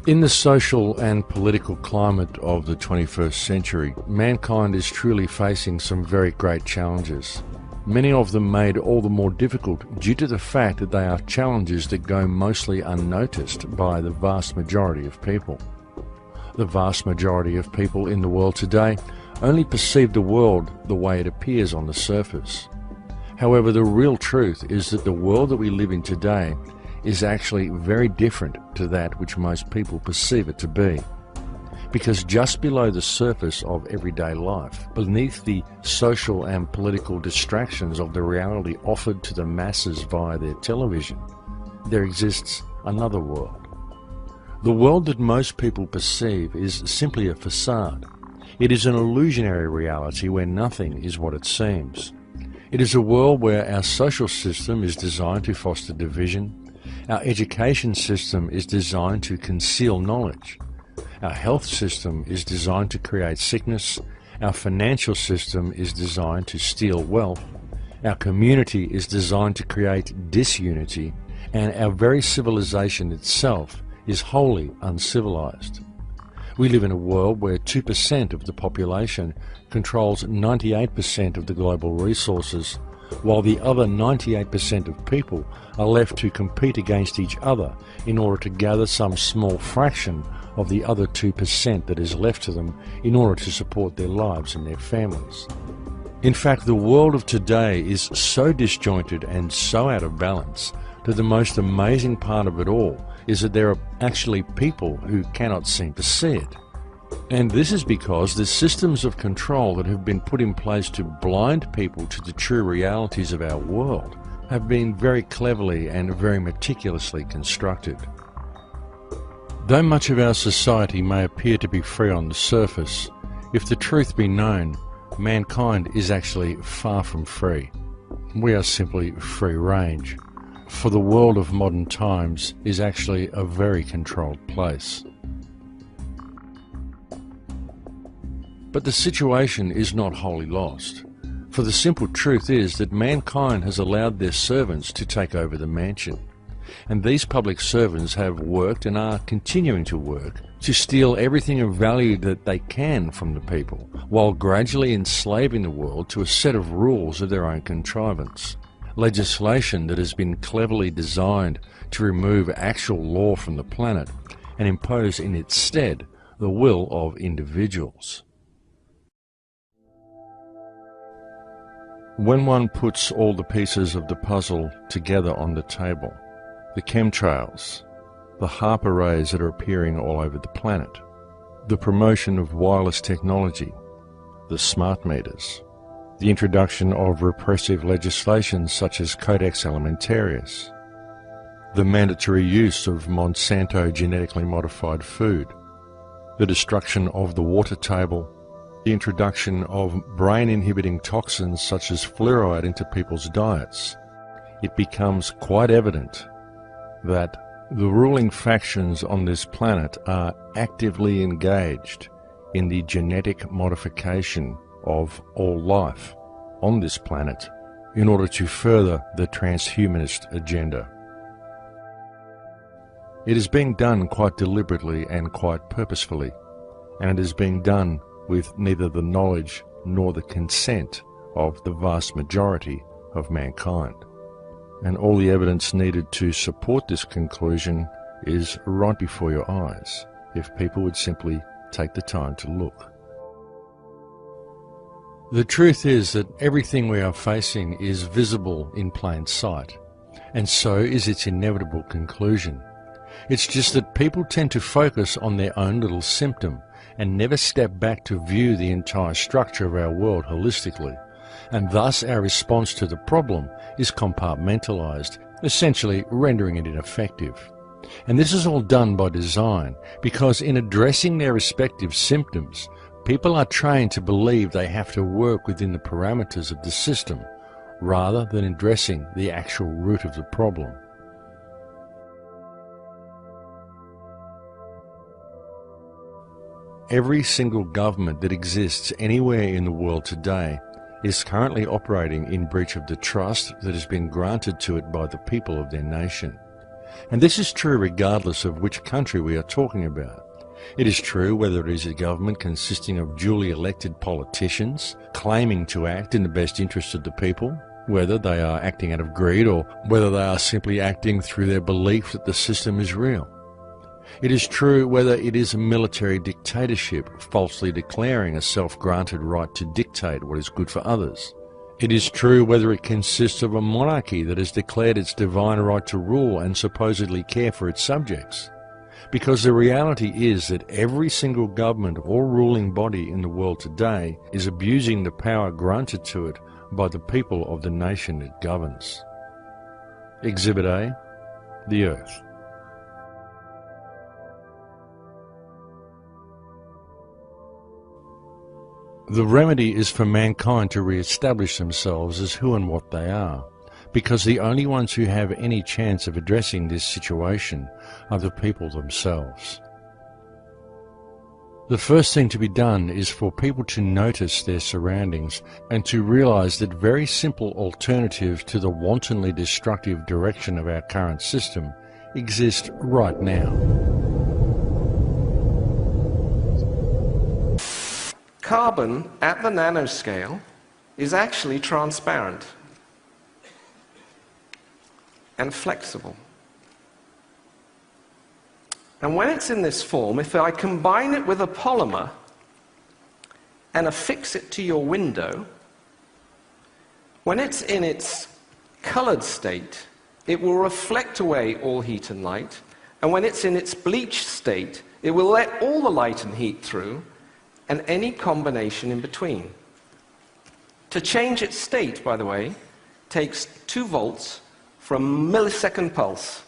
In the social and political climate of the 21st century, mankind is truly facing some very great challenges. Many of them made all the more difficult due to the fact that they are challenges that go mostly unnoticed by the vast majority of people. The vast majority of people in the world today only perceive the world the way it appears on the surface. However, the real truth is that the world that we live in today is actually very different to that which most people perceive it to be. Because just below the surface of everyday life, beneath the social and political distractions of the reality offered to the masses via their television, there exists another world. The world that most people perceive is simply a facade. It is an illusionary reality where nothing is what it seems. It is a world where our social system is designed to foster division. Our education system is designed to conceal knowledge. Our health system is designed to create sickness. Our financial system is designed to steal wealth. Our community is designed to create disunity. And our very civilization itself is wholly uncivilized. We live in a world where 2% of the population controls 98% of the global resources, while the other 98% of people are left to compete against each other in order to gather some small fraction of the other 2% that is left to them in order to support their lives and their families. In fact, the world of today is so disjointed and so out of balance that the most amazing part of it all is that there are actually people who cannot seem to see it. And this is because the systems of control that have been put in place to blind people to the true realities of our world have been very cleverly and very meticulously constructed. Though much of our society may appear to be free on the surface, if the truth be known, mankind is actually far from free. We are simply free range, for the world of modern times is actually a very controlled place. But the situation is not wholly lost, for the simple truth is that mankind has allowed their servants to take over the mansion, and these public servants have worked and are continuing to work to steal everything of value that they can from the people, while gradually enslaving the world to a set of rules of their own contrivance. Legislation that has been cleverly designed to remove actual law from the planet and impose in its stead the will of individuals. When one puts all the pieces of the puzzle together on the table, the chemtrails, the HAARP arrays that are appearing all over the planet, the promotion of wireless technology, the smart meters, the introduction of repressive legislation such as Codex Alimentarius, the mandatory use of Monsanto genetically modified food, the destruction of the water table, the introduction of brain-inhibiting toxins such as fluoride into people's diets, it becomes quite evident that the ruling factions on this planet are actively engaged in the genetic modification of all life on this planet in order to further the transhumanist agenda. It is being done quite deliberately and quite purposefully, and it is being done with neither the knowledge nor the consent of the vast majority of mankind. And all the evidence needed to support this conclusion is right before your eyes, if people would simply take the time to look. The truth is that everything we are facing is visible in plain sight, and so is its inevitable conclusion. It's just that people tend to focus on their own little symptom and never step back to view the entire structure of our world holistically, and thus our response to the problem is compartmentalized, essentially rendering it ineffective. And this is all done by design, because in addressing their respective symptoms, people are trained to believe they have to work within the parameters of the system, rather than addressing the actual root of the problem. Every single government that exists anywhere in the world today is currently operating in breach of the trust that has been granted to it by the people of their nation. And this is true regardless of which country we are talking about. It is true whether it is a government consisting of duly elected politicians claiming to act in the best interest of the people, whether they are acting out of greed or whether they are simply acting through their belief that the system is real. It is true whether it is a military dictatorship falsely declaring a self-granted right to dictate what is good for others. It is true whether it consists of a monarchy that has declared its divine right to rule and supposedly care for its subjects. Because the reality is that every single government or ruling body in the world today is abusing the power granted to it by the people of the nation it governs. Exhibit A, the Earth. The remedy is for mankind to re-establish themselves as who and what they are, because the only ones who have any chance of addressing this situation are the people themselves. The first thing to be done is for people to notice their surroundings and to realize that very simple alternatives to the wantonly destructive direction of our current system exist right now. Carbon at the nanoscale is actually transparent and flexible. And when it's in this form, if I combine it with a polymer and affix it to your window, when it's in its colored state, it will reflect away all heat and light, and when it's in its bleached state, it will let all the light and heat through, and any combination in between. To change its state, by the way, takes 2 volts for a millisecond pulse.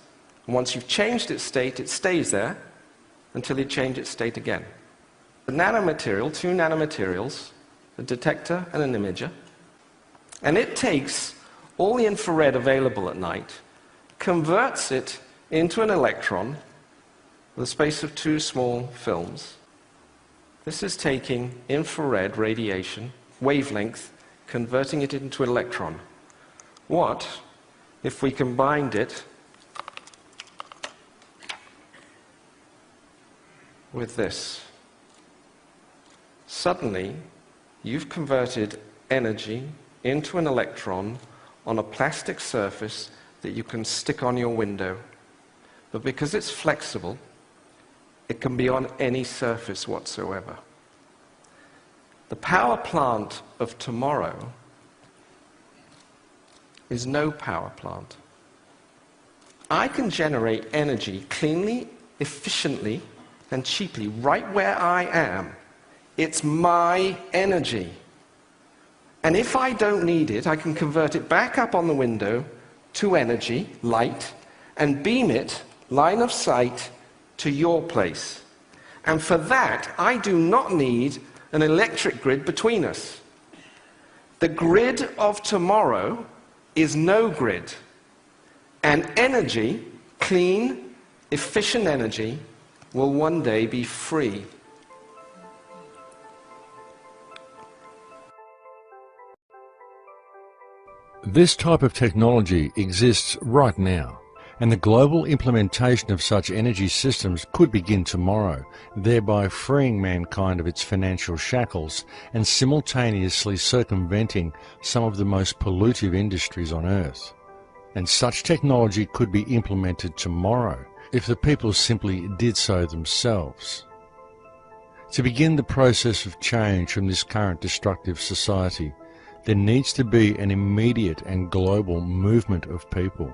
And once you've changed its state, it stays there until you change its state again. The nanomaterial, 2 nanomaterials, a detector and an imager, and it takes all the infrared available at night, converts it into an electron with a space of 2 small films. This is taking infrared radiation, wavelength, converting it into an electron. What if we combined it with this? Suddenly, you've converted energy into an electron on a plastic surface that you can stick on your window. But because it's flexible, it can be on any surface whatsoever. The power plant of tomorrow is no power plant. I can generate energy cleanly, efficiently, and cheaply right where I am. It's my energy. And if I don't need it, I can convert it back up on the window to energy, light, and beam it, line of sight, to your place. And for that, I do not need an electric grid between us. The grid of tomorrow is no grid. And energy, clean, efficient energy, will one day be free. This type of technology exists right now, and the global implementation of such energy systems could begin tomorrow, thereby freeing mankind of its financial shackles and simultaneously circumventing some of the most pollutive industries on Earth. And such technology could be implemented tomorrow if the people simply did so themselves. To begin the process of change from this current destructive society, there needs to be an immediate and global movement of people.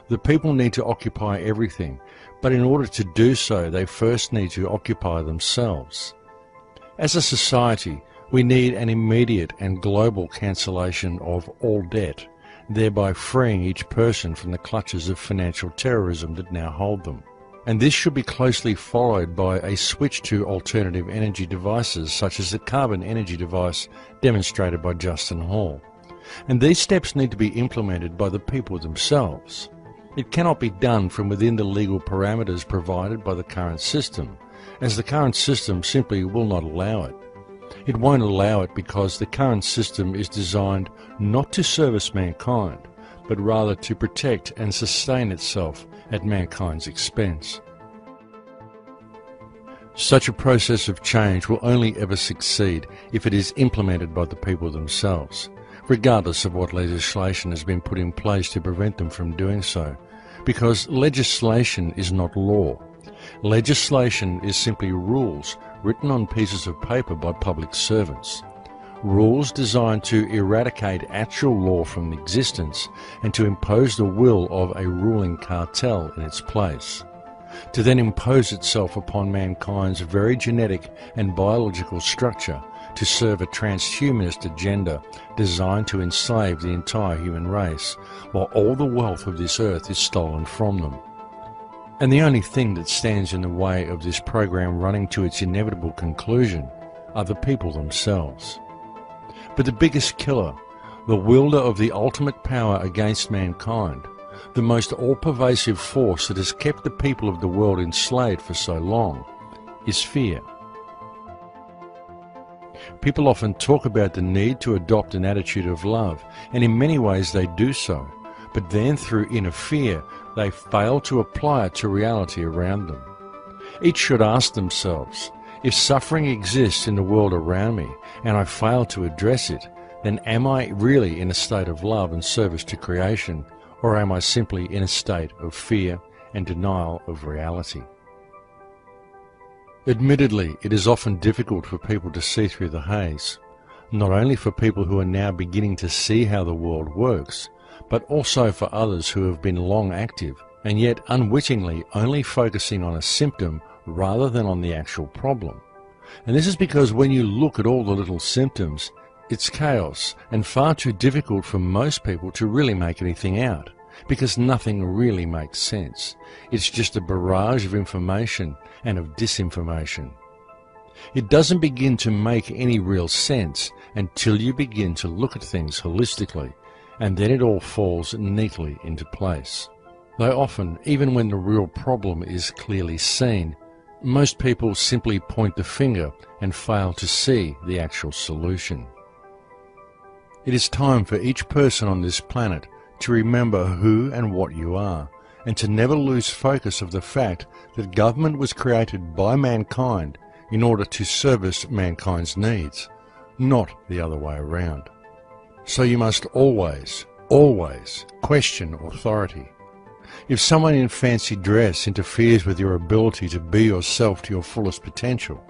The people need to occupy everything, but in order to do so, they first need to occupy themselves. As a society, we need an immediate and global cancellation of all debt, thereby freeing each person from the clutches of financial terrorism that now hold them. And this should be closely followed by a switch to alternative energy devices such as the carbon energy device demonstrated by Justin Hall. And these steps need to be implemented by the people themselves. It cannot be done from within the legal parameters provided by the current system, as the current system simply will not allow it. It won't allow it because the current system is designed not to service mankind, but rather to protect and sustain itself at mankind's expense. Such a process of change will only ever succeed if it is implemented by the people themselves, regardless of what legislation has been put in place to prevent them from doing so, because legislation is not law. Legislation is simply rules written on pieces of paper by public servants. Rules designed to eradicate actual law from existence and to impose the will of a ruling cartel in its place, to then impose itself upon mankind's very genetic and biological structure to serve a transhumanist agenda designed to enslave the entire human race, while all the wealth of this earth is stolen from them. And the only thing that stands in the way of this program running to its inevitable conclusion are the people themselves. But the biggest killer, the wielder of the ultimate power against mankind, the most all-pervasive force that has kept the people of the world enslaved for so long, is fear. People often talk about the need to adopt an attitude of love, and in many ways they do so, but then through inner fear they fail to apply it to reality around them. Each should ask themselves, if suffering exists in the world around me and I fail to address it, then am I really in a state of love and service to creation, or am I simply in a state of fear and denial of reality? Admittedly, it is often difficult for people to see through the haze, not only for people who are now beginning to see how the world works, but also for others who have been long active and yet unwittingly only focusing on a symptom rather than on the actual problem. And this is because when you look at all the little symptoms, it's chaos and far too difficult for most people to really make anything out, because nothing really makes sense. It's just a barrage of information and of disinformation. It doesn't begin to make any real sense until you begin to look at things holistically, and then it all falls neatly into place. Though often, even when the real problem is clearly seen, most people simply point the finger and fail to see the actual solution. It is time for each person on this planet to remember who and what you are, and to never lose focus of the fact that government was created by mankind in order to service mankind's needs, not the other way around. So you must always, always question authority. If someone in fancy dress interferes with your ability to be yourself to your fullest potential,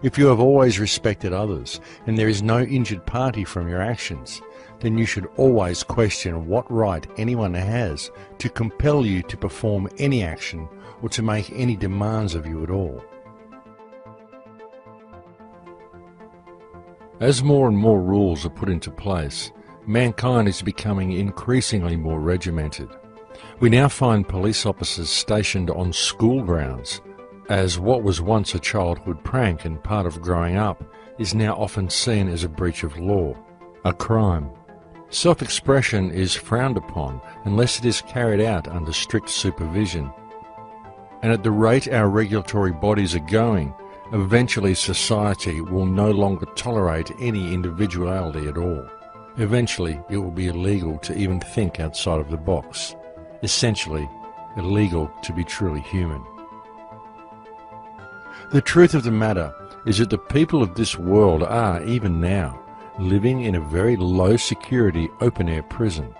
if you have always respected others and there is no injured party from your actions, then you should always question what right anyone has to compel you to perform any action or to make any demands of you at all. As more and more rules are put into place, mankind is becoming increasingly more regimented. We now find police officers stationed on school grounds, as what was once a childhood prank and part of growing up is now often seen as a breach of law, a crime. Self-expression is frowned upon unless it is carried out under strict supervision. And at the rate our regulatory bodies are going, eventually society will no longer tolerate any individuality at all. Eventually it will be illegal to even think outside of the box. Essentially, illegal to be truly human. The truth of the matter is that the people of this world are, even now, living in a very low-security open-air prison.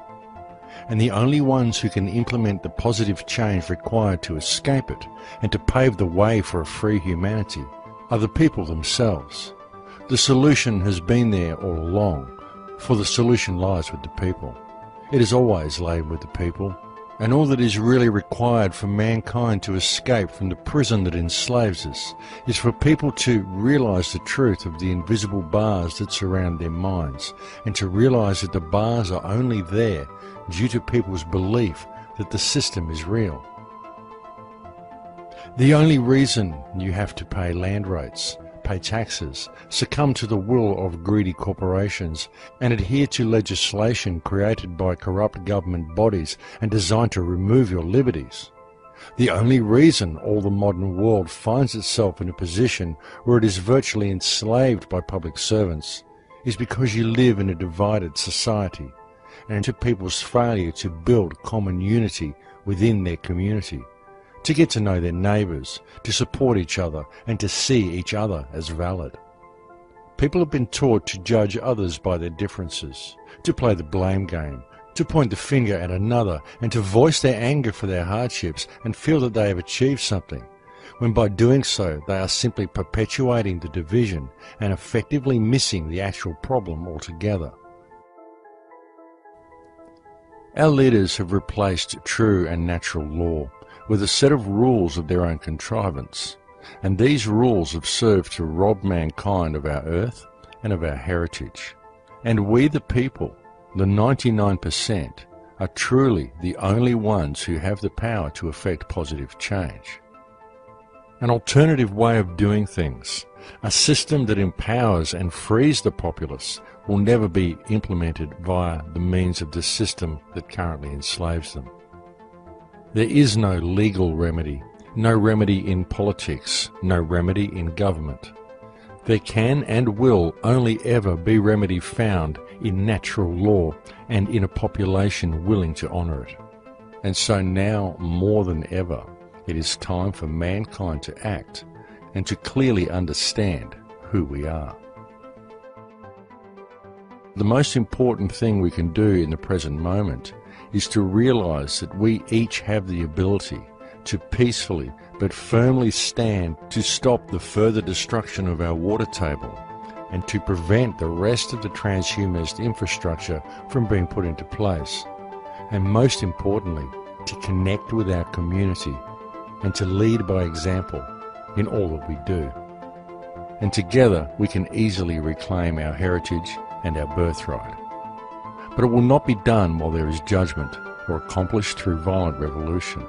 And the only ones who can implement the positive change required to escape it and to pave the way for a free humanity are the people themselves. The solution has been there all along, for the solution lies with the people. It is always laid with the people. And all that is really required for mankind to escape from the prison that enslaves us is for people to realize the truth of the invisible bars that surround their minds, and to realize that the bars are only there due to people's belief that the system is real. The only reason you have to pay land rates, pay taxes, succumb to the will of greedy corporations, and adhere to legislation created by corrupt government bodies and designed to remove your liberties. The only reason all the modern world finds itself in a position where it is virtually enslaved by public servants is because you live in a divided society, and to people's failure to build common unity within their community, to get to know their neighbours, to support each other and to see each other as valid. People have been taught to judge others by their differences, to play the blame game, to point the finger at another and to voice their anger for their hardships and feel that they have achieved something, when by doing so they are simply perpetuating the division and effectively missing the actual problem altogether. Our leaders have replaced true and natural law with a set of rules of their own contrivance, and these rules have served to rob mankind of our earth and of our heritage. And we the people, the 99%, are truly the only ones who have the power to effect positive change. An alternative way of doing things, a system that empowers and frees the populace, will never be implemented via the means of the system that currently enslaves them. There is no legal remedy, no remedy in politics, no remedy in government. There can and will only ever be remedy found in natural law and in a population willing to honour it. And so now, more than ever, it is time for mankind to act and to clearly understand who we are. The most important thing we can do in the present moment is to realise that we each have the ability to peacefully but firmly stand to stop the further destruction of our water table and to prevent the rest of the transhumanist infrastructure from being put into place. And most importantly, to connect with our community and to lead by example in all that we do. And together we can easily reclaim our heritage and our birthright. But it will not be done while there is judgment or accomplished through violent revolution.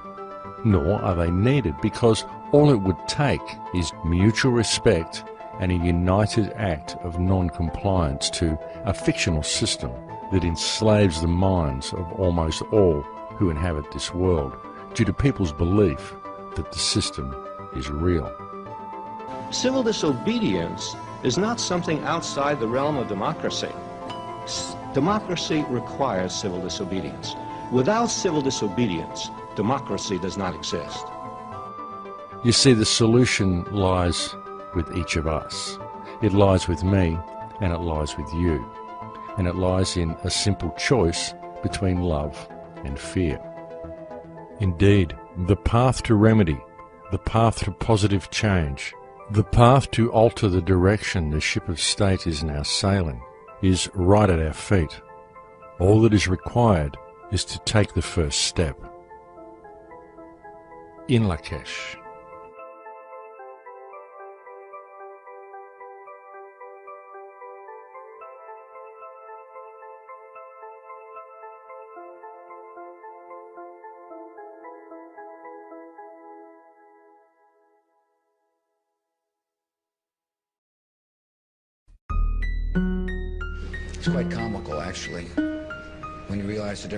Nor are they needed, because all it would take is mutual respect and a united act of non-compliance to a fictional system that enslaves the minds of almost all who inhabit this world due to people's belief that the system is real. Civil disobedience is not something outside the realm of democracy. Democracy requires civil disobedience. Without civil disobedience, democracy does not exist. You see, the solution lies with each of us. It lies with me and it lies with you. And it lies in a simple choice between love and fear. Indeed, the path to remedy, the path to positive change, the path to alter the direction the ship of state is now sailing is right at our feet. All that is required is to take the first step. In Lakesh. It's quite comical, actually, when you realize the difference.